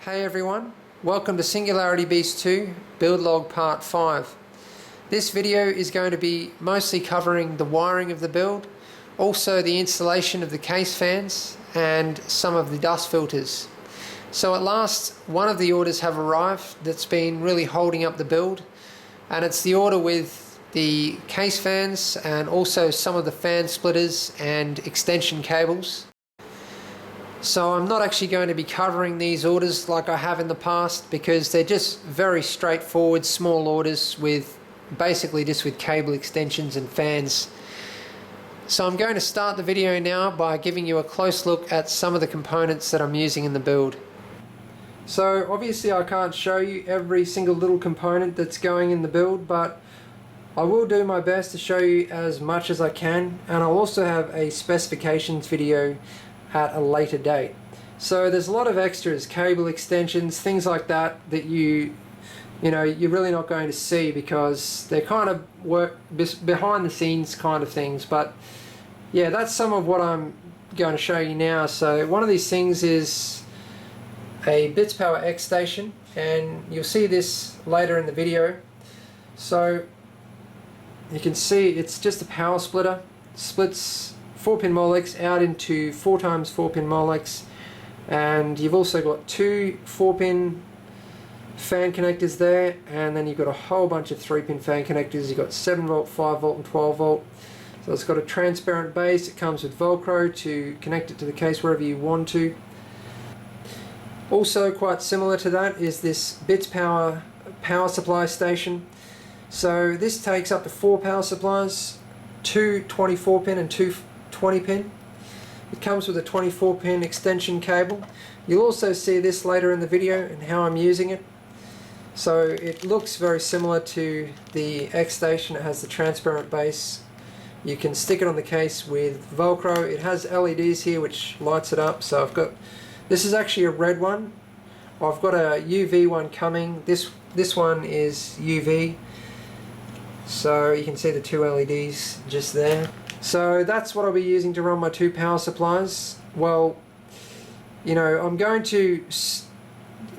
Hey everyone, welcome to Singularity Beast 2 Build Log Part 5. This video is going to be mostly covering the wiring of the build, also the installation of the case fans and some of the dust filters. So at last, one of the orders have arrived that's been really holding up the build, and it's the order with the case fans and also some of the fan splitters and extension cables. So I'm not actually going to be covering these orders like I have in the past, because they're just very straightforward small orders with basically just with cable extensions and fans. So I'm going to start the video now by giving you a close look at some of the components that I'm using in the build. So obviously I can't show you every single little component that's going in the build, but I will do my best to show you as much as I can, and I'll also have a specifications video at a later date. So there's a lot of extras, cable extensions, things like that you're really not going to see, because they're kind of work behind the scenes kind of things. But yeah, that's some of what I'm going to show you now. So one of these things is a Bits Power X station, and you'll see this later in the video. So you can see it's just a power splitter, splits 4-pin Molex out into 4x 4-pin Molex, and you've also got two 4-pin fan connectors there, and then you've got a whole bunch of 3-pin fan connectors. You've got 7V, 5V and 12V. So it's got a transparent base. It comes with Velcro to connect it to the case wherever you want to. Also quite similar to that is this Bits Power power supply station. So this takes up to 4 power supplies, two 24-pin and two 20-pin. It comes with a 24-pin extension cable. You'll also see this later in the video and how I'm using it. So it looks very similar to the X station. It has the transparent base. You can stick it on the case with Velcro. It has LEDs here which lights it up. So this is actually a red one. I've got a UV one coming. This one is UV. So you can see the two LEDs just there. So that's what I'll be using to run my two power supplies. Well, I'm going to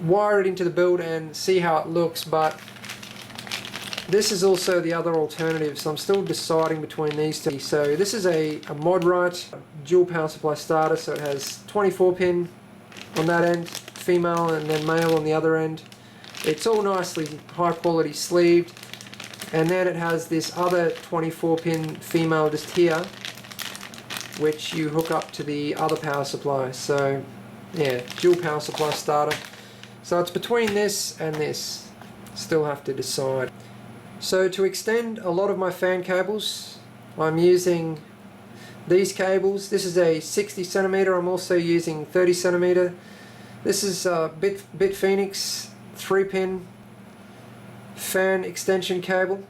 wire it into the build and see how it looks, but this is also the other alternative, so I'm still deciding between these two. So this is a Modrite dual power supply starter, so it has 24-pin on that end, female, and then male on the other end. It's all nicely high quality sleeved. And then it has this other 24-pin female just here, which you hook up to the other power supply. So yeah, dual power supply starter. So it's between this and this. Still have to decide. So to extend a lot of my fan cables, I'm using these cables. This is a 60cm. I'm also using 30cm. This is Bit Phoenix 3-pin fan extension cable,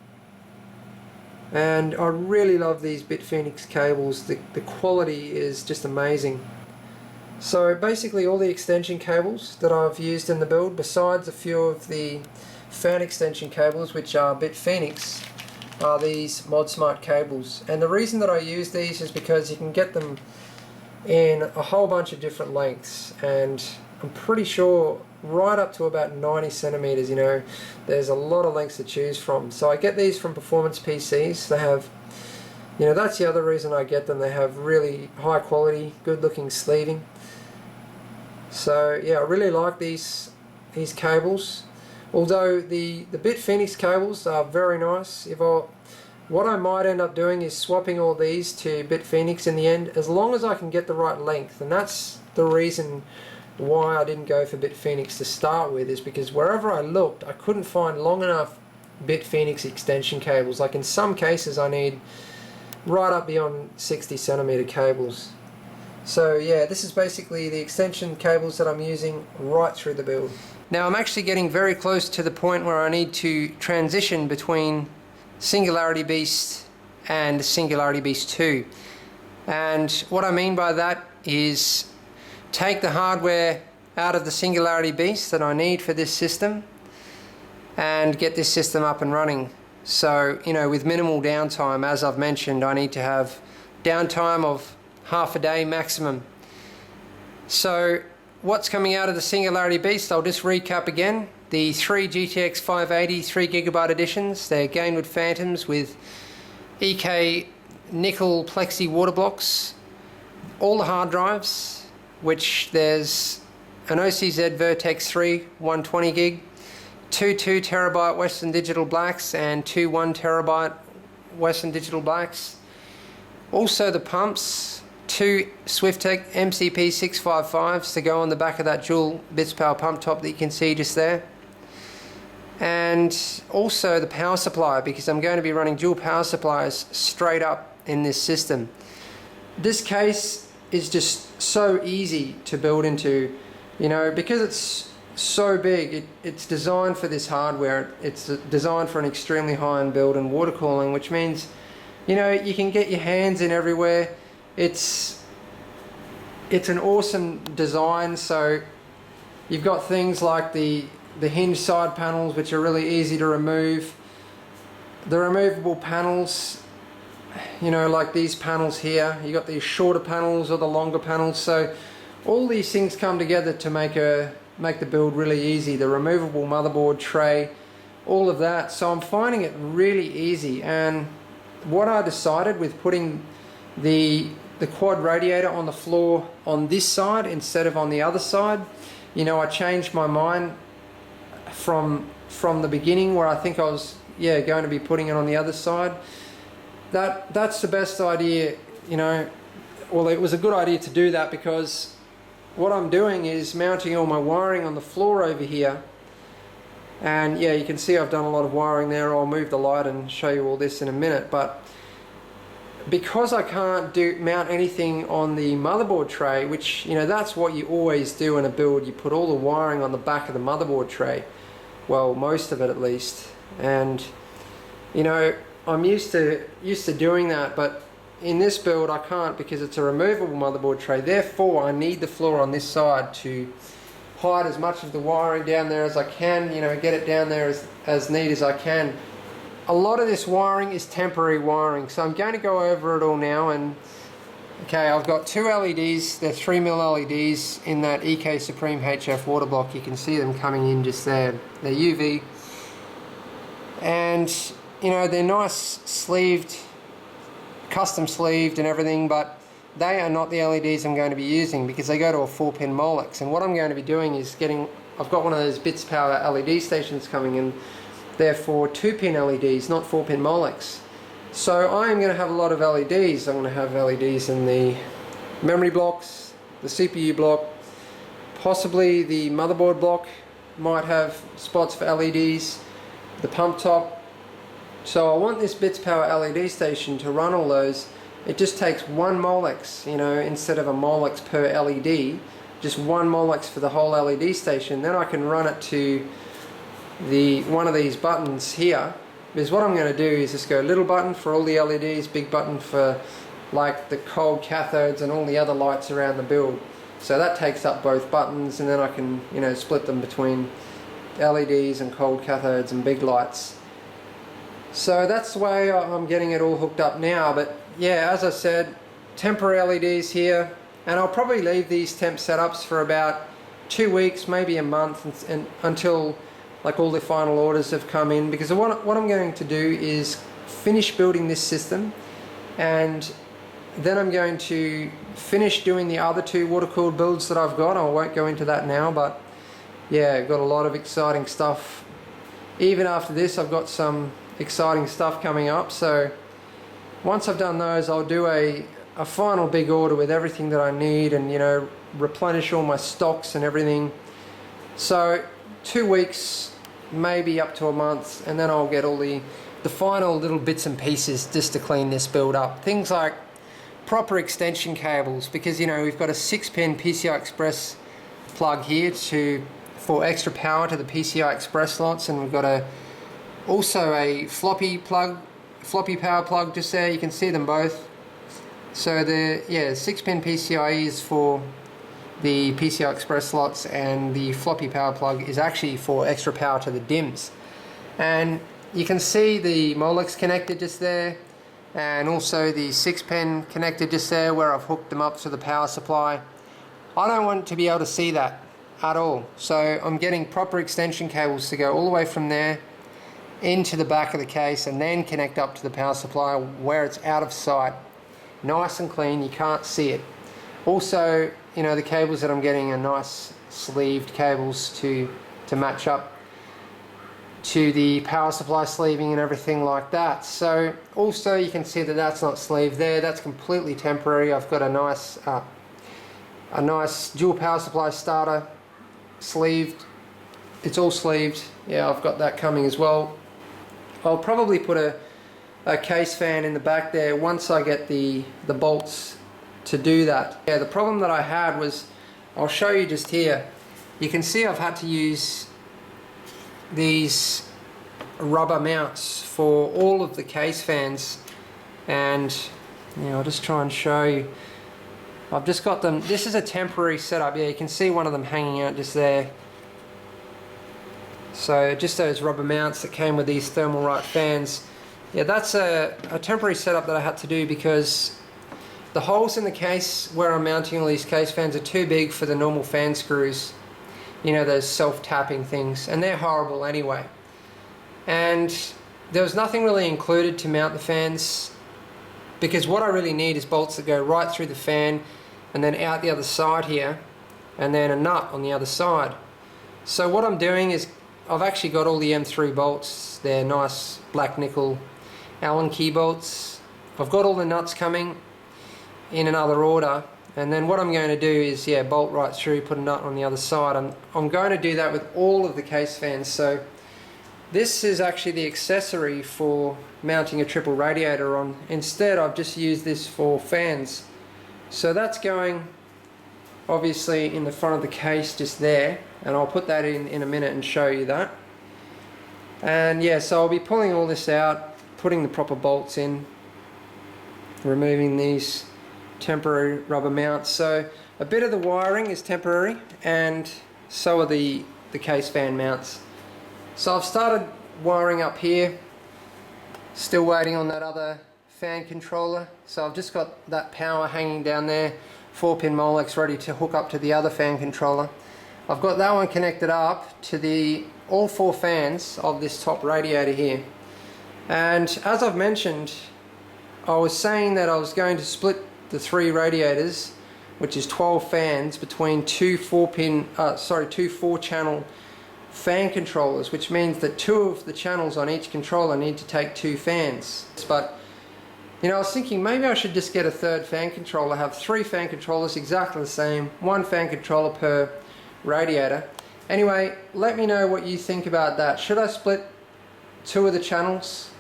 and I really love these Bit Phoenix cables. The quality is just amazing. So basically all the extension cables that I've used in the build, besides a few of the fan extension cables which are Bit Phoenix, are these ModSmart cables. And the reason that I use these is because you can get them in a whole bunch of different lengths, and I'm pretty sure right up to about 90cm. There's a lot of lengths to choose from. So I get these from Performance PCs. They have, that's the other reason I get them. They have really high quality, good looking sleeving. So yeah, I really like these cables. Although the Bit Phoenix cables are very nice. What I might end up doing is swapping all these to Bit Phoenix in the end, as long as I can get the right length. And that's the reason why I didn't go for Bit Phoenix to start with, is because wherever I looked I couldn't find long enough Bit Phoenix extension cables. Like in some cases I need right up beyond 60cm cables. So yeah, this is basically the extension cables that I'm using right through the build. Now I'm actually getting very close to the point where I need to transition between Singularity Beast and Singularity Beast 2. And what I mean by that is take the hardware out of the Singularity Beast that I need for this system and get this system up and running. So, with minimal downtime. As I've mentioned, I need to have downtime of half a day maximum. So what's coming out of the Singularity Beast, I'll just recap again. The 3 GTX 580 3GB editions, they're Gainwood Phantoms with EK nickel plexi water blocks. All the hard drives, which there's an OCZ Vertex 3 120GB, two 2TB Western Digital Blacks and two 1TB Western Digital Blacks. Also the pumps, two Swiftech MCP 655s to go on the back of that dual bits power pump top that you can see just there. And also the power supply, because I'm going to be running dual power supplies straight up in this system. This case is just so easy to build into, you know, because it's so big. It's designed for this hardware. It's designed for an extremely high-end build and water cooling, which means, you know, you can get your hands in everywhere. It's an awesome design. So you've got things like the hinge side panels, which are really easy to remove. The removable panels, you know, like these panels here. You got these shorter panels or the longer panels. So all these things come together to make the build really easy. The removable motherboard tray, all of that. So I'm finding it really easy. And what I decided with putting the quad radiator on the floor on this side instead of on the other side, you know, I changed my mind from the beginning, where I think I was going to be putting it on the other side. That's the best idea, you know. Well, it was a good idea to do that, because what I'm doing is mounting all my wiring on the floor over here. And yeah, you can see I've done a lot of wiring there. I'll move the light and show you all this in a minute. But because I can't mount anything on the motherboard tray, which, you know, that's what you always do in a build. You put all the wiring on the back of the motherboard tray. Well, most of it at least. And, you know, I'm used to doing that, but in this build I can't, because it's a removable motherboard tray. Therefore I need the floor on this side to hide as much of the wiring down there as I can, you know, get it down there as neat as I can. A lot of this wiring is temporary wiring, so I'm going to go over it all now. And okay, I've got two LEDs, they're 3mm LEDs in that EK Supreme HF water block. You can see them coming in just there. They're UV, and you know, they're nice sleeved, custom sleeved and everything, but they are not the LEDs I'm going to be using, because they go to a 4-pin Molex. And what I'm going to be doing is I've got one of those bits power LED stations coming in. They're for 2-pin LEDs, not 4-pin Molex. So I am going to have a lot of LEDs. I'm going to have LEDs in the memory blocks, the CPU block, possibly the motherboard block might have spots for LEDs, the pump top. So I want this bits power LED station to run all those. It just takes one Molex, you know, instead of a Molex per LED, just one Molex for the whole LED station. Then I can run it to one of these buttons here, because what I'm going to do is just go little button for all the LEDs, big button for like the cold cathodes and all the other lights around the build. So that takes up both buttons, and then I can, you know, split them between LEDs and cold cathodes and big lights. So that's the way I'm getting it all hooked up now. But yeah, as I said, temporary LEDs here, and I'll probably leave these temp setups for about 2 weeks, maybe a month, and until like all the final orders have come in, because what I'm going to do is finish building this system, and then I'm going to finish doing the other two water-cooled builds that I've got. I won't go into that now, but yeah, I've got a lot of exciting stuff. Even after this, I've got some exciting stuff coming up. So once I've done those, I'll do a final big order with everything that I need, and, you know, replenish all my stocks and everything. So 2 weeks, maybe up to a month, and then I'll get all the final little bits and pieces just to clean this build up. Things like proper extension cables, because, you know, we've got a 6-pin PCI Express plug here for extra power to the PCI Express slots, and we've got also a floppy power plug just there. You can see them both. So the 6-pin PCIe is for the PCI Express slots, and the floppy power plug is actually for extra power to the DIMMs. And you can see the Molex connector just there, and also the 6-pin connector just there where I've hooked them up to the power supply. I don't want to be able to see that at all. So I'm getting proper extension cables to go all the way from there into the back of the case and then connect up to the power supply where it's out of sight. Nice and clean, you can't see it. Also, you know, the cables that I'm getting are nice sleeved cables to match up to the power supply sleeving and everything like that. So also you can see that that's not sleeved there, that's completely temporary. I've got a nice dual power supply starter sleeved. It's all sleeved. Yeah, I've got that coming as well. I'll probably put a case fan in the back there once I get the bolts to do that. Yeah, the problem that I had was, I'll show you just here. You can see I've had to use these rubber mounts for all of the case fans, and I'll just try and show you. I've just got them. This is a temporary setup. Yeah, you can see one of them hanging out just there. So just those rubber mounts that came with these Thermalright fans. Yeah, that's a temporary setup that I had to do because the holes in the case where I'm mounting all these case fans are too big for the normal fan screws. You know, those self-tapping things, and they're horrible anyway. And there was nothing really included to mount the fans, because what I really need is bolts that go right through the fan and then out the other side here, and then a nut on the other side. So what I'm doing is I've actually got all the M3 bolts. They're nice black nickel Allen key bolts. I've got all the nuts coming in another order, and then what I'm going to do is, yeah, bolt right through, put a nut on the other side. I'm going to do that with all of the case fans. So this is actually the accessory for mounting a triple radiator on. Instead, I've just used this for fans. So that's going obviously in the front of the case just there, and I'll put that in a minute and show you that. And yeah, so I'll be pulling all this out, putting the proper bolts in, removing these temporary rubber mounts. So a bit of the wiring is temporary, and so are the case fan mounts. So I've started wiring up here, still waiting on that other fan controller. So I've just got that power hanging down there, 4-pin Molex ready to hook up to the other fan controller. I've got that one connected up to all 4 fans of this top radiator here. And as I've mentioned, I was saying that I was going to split the 3 radiators, which is 12 fans, between two 4-channel fan controllers, which means that 2 of the channels on each controller need to take 2 fans. But I was thinking maybe I should just get a 3rd fan controller, have 3 fan controllers exactly the same, 1 fan controller per radiator. Anyway, let me know what you think about that. Should I split 2 of the channels,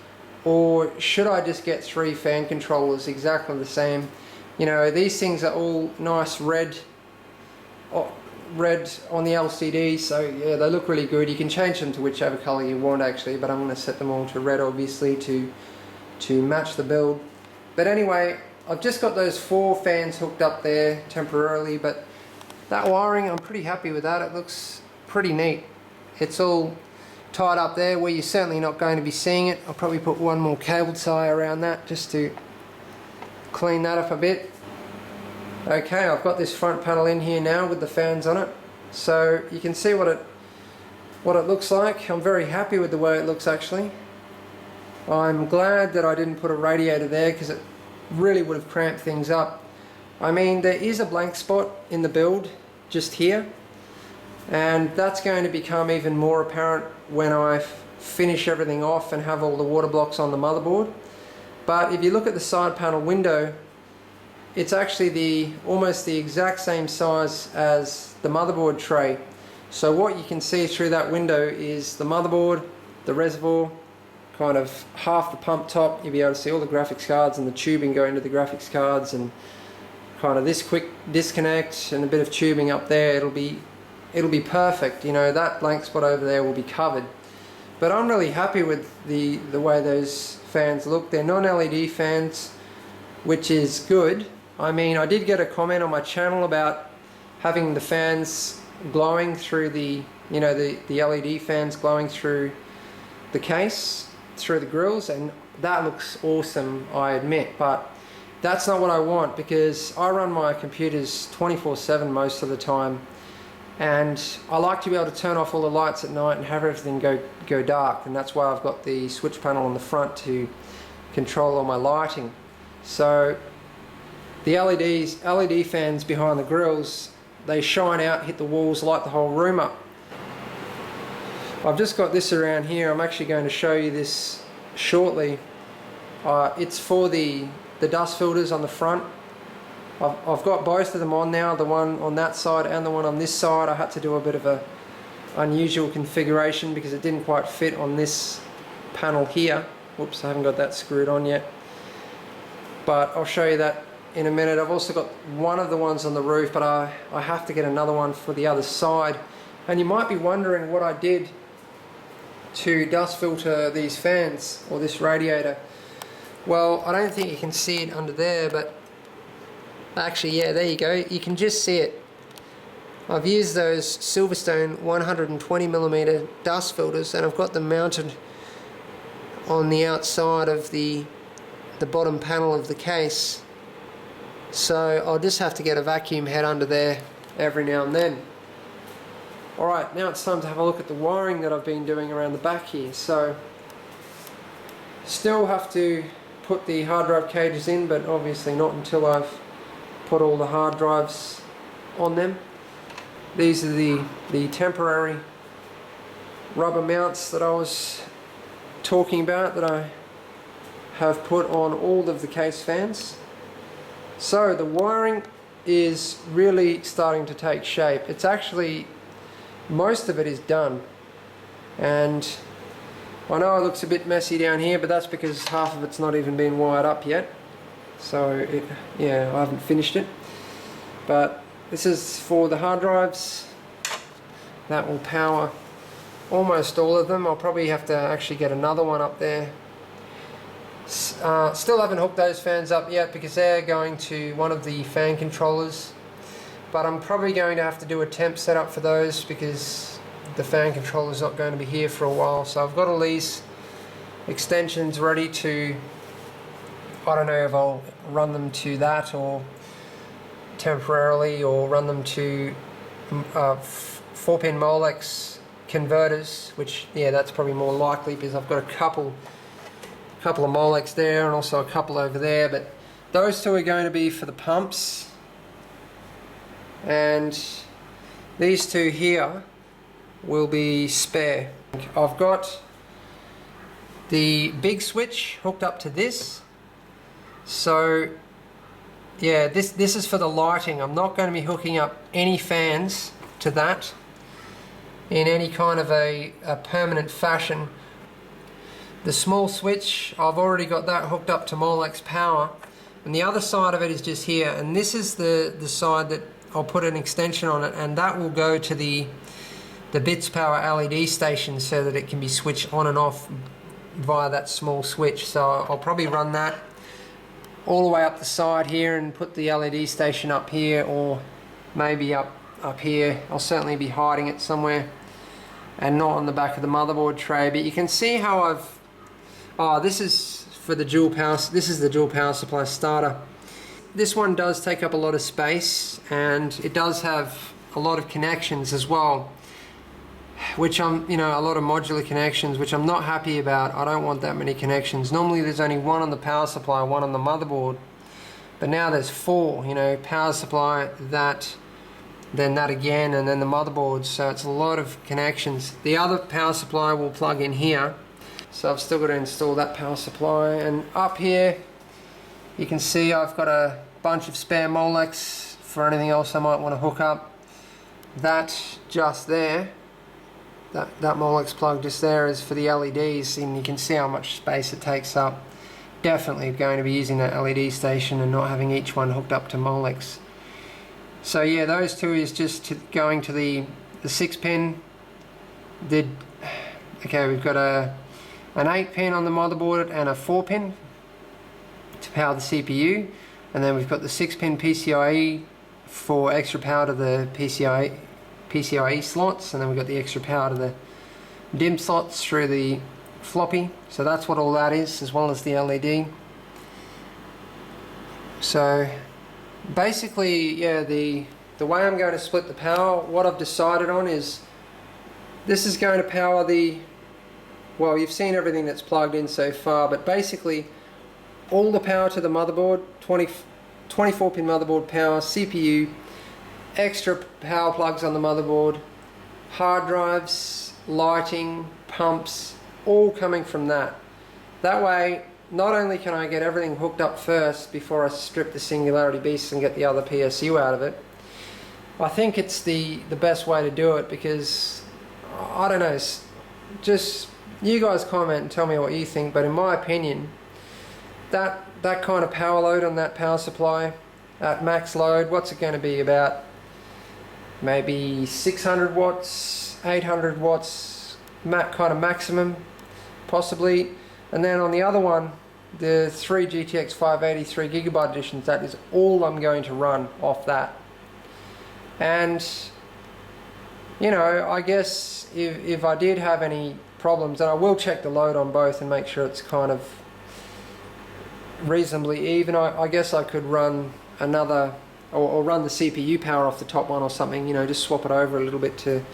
or should I just get 3 fan controllers exactly the same? These things are all nice red on the LCD, so yeah, they look really good. You can change them to whichever color you want actually, but I'm going to set them all to red obviously to match the build. But anyway, I've just got those 4 fans hooked up there temporarily, but that wiring, I'm pretty happy with that. It looks pretty neat. It's all tied up there where you're certainly not going to be seeing it. I'll probably put one more cable tie around that just to clean that up a bit. Okay, I've got this front panel in here now with the fans on it, so you can see what it looks like. I'm very happy with the way it looks actually. I'm glad that I didn't put a radiator there, because it really would have cramped things up. I mean, there is a blank spot in the build just here, and that's going to become even more apparent when I finish everything off and have all the water blocks on the motherboard. But if you look at the side panel window, it's actually almost the exact same size as the motherboard tray. So what you can see through that window is the motherboard, the reservoir, kind of half the pump top. You'll be able to see all the graphics cards and the tubing going to the graphics cards, and kind of this quick disconnect and a bit of tubing up there. It'll be perfect. That blank spot over there will be covered. But I'm really happy with the way those fans look. They're non-LED fans, which is good. I mean, I did get a comment on my channel about having the fans glowing through the LED fans glowing through the case, through the grills, and that looks awesome, I admit. But that's not what I want, because I run my computers 24/7 most of the time, and I like to be able to turn off all the lights at night and have everything go dark, and that's why I've got the switch panel on the front to control all my lighting. So the LED fans behind the grills, they shine out, hit the walls, light the whole room up. I've just got this around here. I'm actually going to show you this shortly. It's for the dust filters on the front. I've got both of them on now, the one on that side and the one on this side. I had to do a bit of a unusual configuration because it didn't quite fit on this panel here. Whoops, I haven't got that screwed on yet. But I'll show you that in a minute. I've also got one of the ones on the roof, but I have to get another one for the other side. And you might be wondering what I did to dust filter these fans or this radiator. Well, I don't think you can see it under there, but actually, yeah, there you go. You can just see it. I've used those Silverstone 120mm dust filters, and I've got them mounted on the outside of the bottom panel of the case. So I'll just have to get a vacuum head under there every now and then. Alright, now it's time to have a look at the wiring that I've been doing around the back here. So, still have to put the hard drive cages in, but obviously not until I've put all the hard drives on them. These are the temporary rubber mounts that I was talking about, that I have put on all of the case fans. So the wiring is really starting to take shape. It's actually, most of it is done, and I know it looks a bit messy down here, but that's because half of it's not even been wired up yet. So yeah, I haven't finished it. But this is for the hard drives. That will power almost all of them. I'll probably have to actually get another one up there. Still haven't hooked those fans up yet because they're going to one of the fan controllers. But I'm probably going to have to do a temp setup for those because the fan controller is not going to be here for a while. So I've got all these extensions ready to, I don't know if I'll run them to that or temporarily, or run them to 4-pin Molex converters, which, yeah, that's probably more likely because I've got a couple of Molex there and also a couple over there. But those two are going to be for the pumps, and these two here will be spare. I've got the big switch hooked up to this, so yeah, this is for the lighting. I'm not going to be hooking up any fans to that in any kind of a permanent fashion. The small switch, I've already got that hooked up to Molex power, and the other side of it is just here, and this is the side that I'll put an extension on it, and that will go to the bits power LED station so that it can be switched on and off via that small switch. So I'll probably run that all the way up the side here and put the LED station up here, or maybe up here. I'll certainly be hiding it somewhere and not on the back of the motherboard tray. But you can see how I've this is for the dual power. This is the dual power supply starter. This one does take up a lot of space, and it does have a lot of connections as well, which a lot of modular connections, which I'm not happy about. I don't want that many connections. Normally there's only one on the power supply, one on the motherboard, but now there's 4, power supply, that, then that again, and then the motherboard, so it's a lot of connections. The other power supply will plug in here, so I've still got to install that power supply. And up here you can see I've got a bunch of spare Molex for anything else I might want to hook up. That just there, that Molex plug just there is for the LEDs, and you can see how much space it takes up. Definitely going to be using that LED station and not having each one hooked up to Molex. So yeah, those two is just going to the 6-pin. Okay, we've got an 8-pin on the motherboard and a 4-pin to power the CPU, and then we've got the 6-pin PCIe for extra power to the PCIe slots, and then we've got the extra power to the DIMM slots through the floppy. So that's what all that is, as well as the LED. So basically, yeah, the way I'm going to split the power, what I've decided on is this is going to power the, well, you've seen everything that's plugged in so far, but basically all the power to the motherboard, 24 pin motherboard power, CPU, extra power plugs on the motherboard, hard drives, lighting, pumps, all coming from that. That way, not only can I get everything hooked up first before I strip the Singularity Beast and get the other PSU out of it, I think it's the best way to do it, because I don't know, just you guys comment and tell me what you think, but in my opinion, that kind of power load on that power supply at max load, what's it going to be, about maybe 600 watts, 800 watts, kind of maximum, possibly. And then on the other one, the 3 GTX 580 3GB editions, that is all I'm going to run off that. And you know, I guess if I did have any problems, and I will check the load on both and make sure it's kind of reasonably even, I guess I could run another, or run the CPU power off the top one or something, you know, just swap it over a little bit to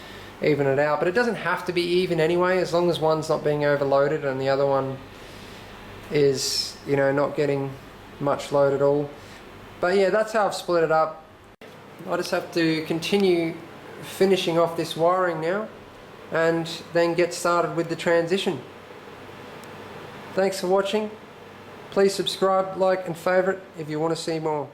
even it out. But it doesn't have to be even anyway, as long as one's not being overloaded and the other one is, you know, not getting much load at all. But yeah, that's how I've split it up. I just have to continue finishing off this wiring now and then get started with the transition. Thanks for watching. Please subscribe, like and favourite if you want to see more.